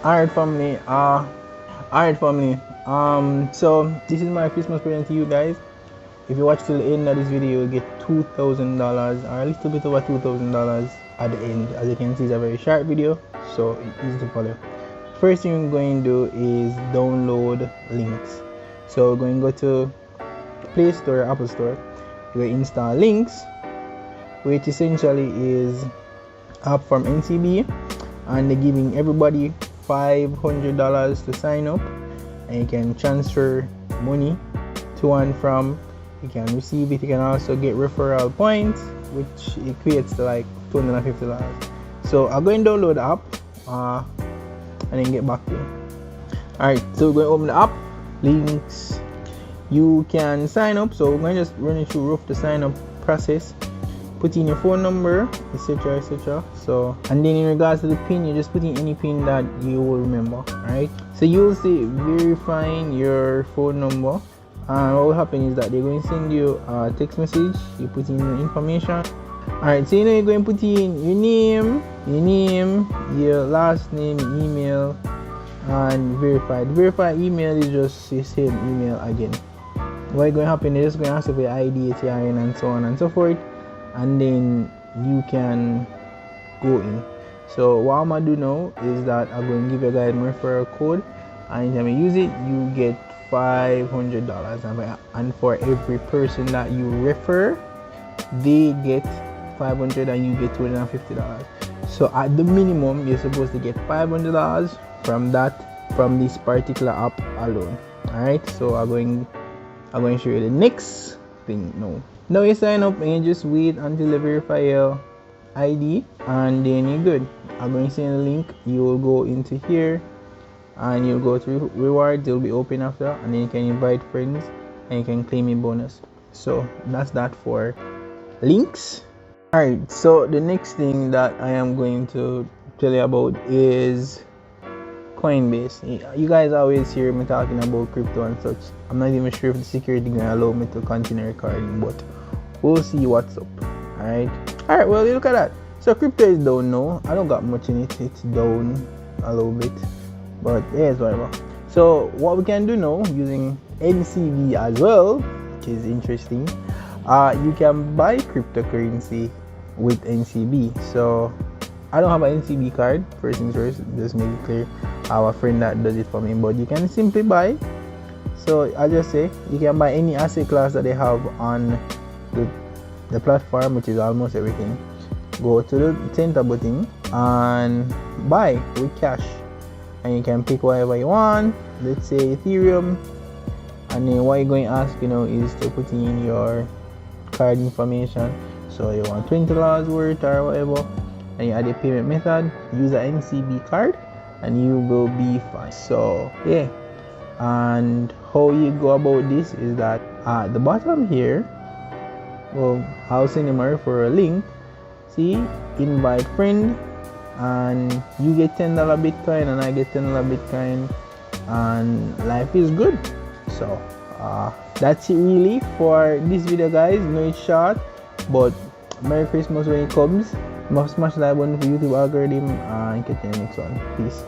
Alright family, so this is my Christmas present to you guys. If you watch till the end of this video, you'll get $2,000 or a little bit over $2,000 at the end. As you can see, it's a very short video, so it's easy to follow. First thing we're going to do is download links. So we're going to go to Play Store, Apple Store. We're going to install Links, which essentially is app from NCB, and they're giving everybody $500 to sign up, and you can transfer money to and from. You can receive it. You can also get referral points, which equates to like $250. So I'm going to download the app and then get back to you. Alright, so we're going to open the app. Links. You can sign up. So we're going to just run it through rough the sign up process. Put in your phone number, etc, etc. So, and then in regards to the pin, you just put in any pin that you will remember. Alright, so you'll see verifying your phone number, and what will happen is that they're going to send you a text message. You put in the information. Alright, so you're going to put in your name, your last name, email, and verify. The verified email is just the same email again. What's going to happen is just going to ask for your ID, TIN, and so on and so forth, and then you can go in. So what I'm gonna do now is that I'm going to give you guys my referral code, and anytime you use it, you get $500, and for every person that you refer, they get $500 and you get $250. So at the minimum, you're supposed to get $500 from this particular app alone. Alright, so I'm going to show you the next thing now. Now you sign up and you just wait until they verify your ID, and then you're good. I'm going to send a link. You will go into here and you'll go to rewards. They'll be open after, and then you can invite friends and you can claim a bonus. So that's that for links. Alright, so the next thing that I am going to tell you about is Coinbase. You guys always hear me talking about crypto and such. I'm not even sure if the security is going to allow me to continue recording, but we'll see what's up. Alright, well, look at that. So crypto is down now. I don't got much in it. It's down a little bit, but yeah, it's whatever. So what we can do now using NCB as well, which is interesting, you can buy cryptocurrency with NCB. So I don't have an NCB card, first things first, just make it clear. I have a friend that does it for me, but you can simply buy. So I just say you can buy any asset class that they have on the platform, which is almost everything. Go to the center button and buy with cash, and you can pick whatever you want. Let's say Ethereum, and then what you're going to ask is to put in your card information. So you want $20 worth or whatever, and you add a payment method, use an NCB card, and you will be fine. So yeah, and how you go about this is that at the bottom here, well, I'll send them a referral link. See, invite friend, and you get $10 Bitcoin and I get $10 Bitcoin, and life is good. So that's it really for this video, guys. No, it's short, but Merry Christmas when it comes. Smash that button for YouTube algorithm, and catch you in the next one. Peace.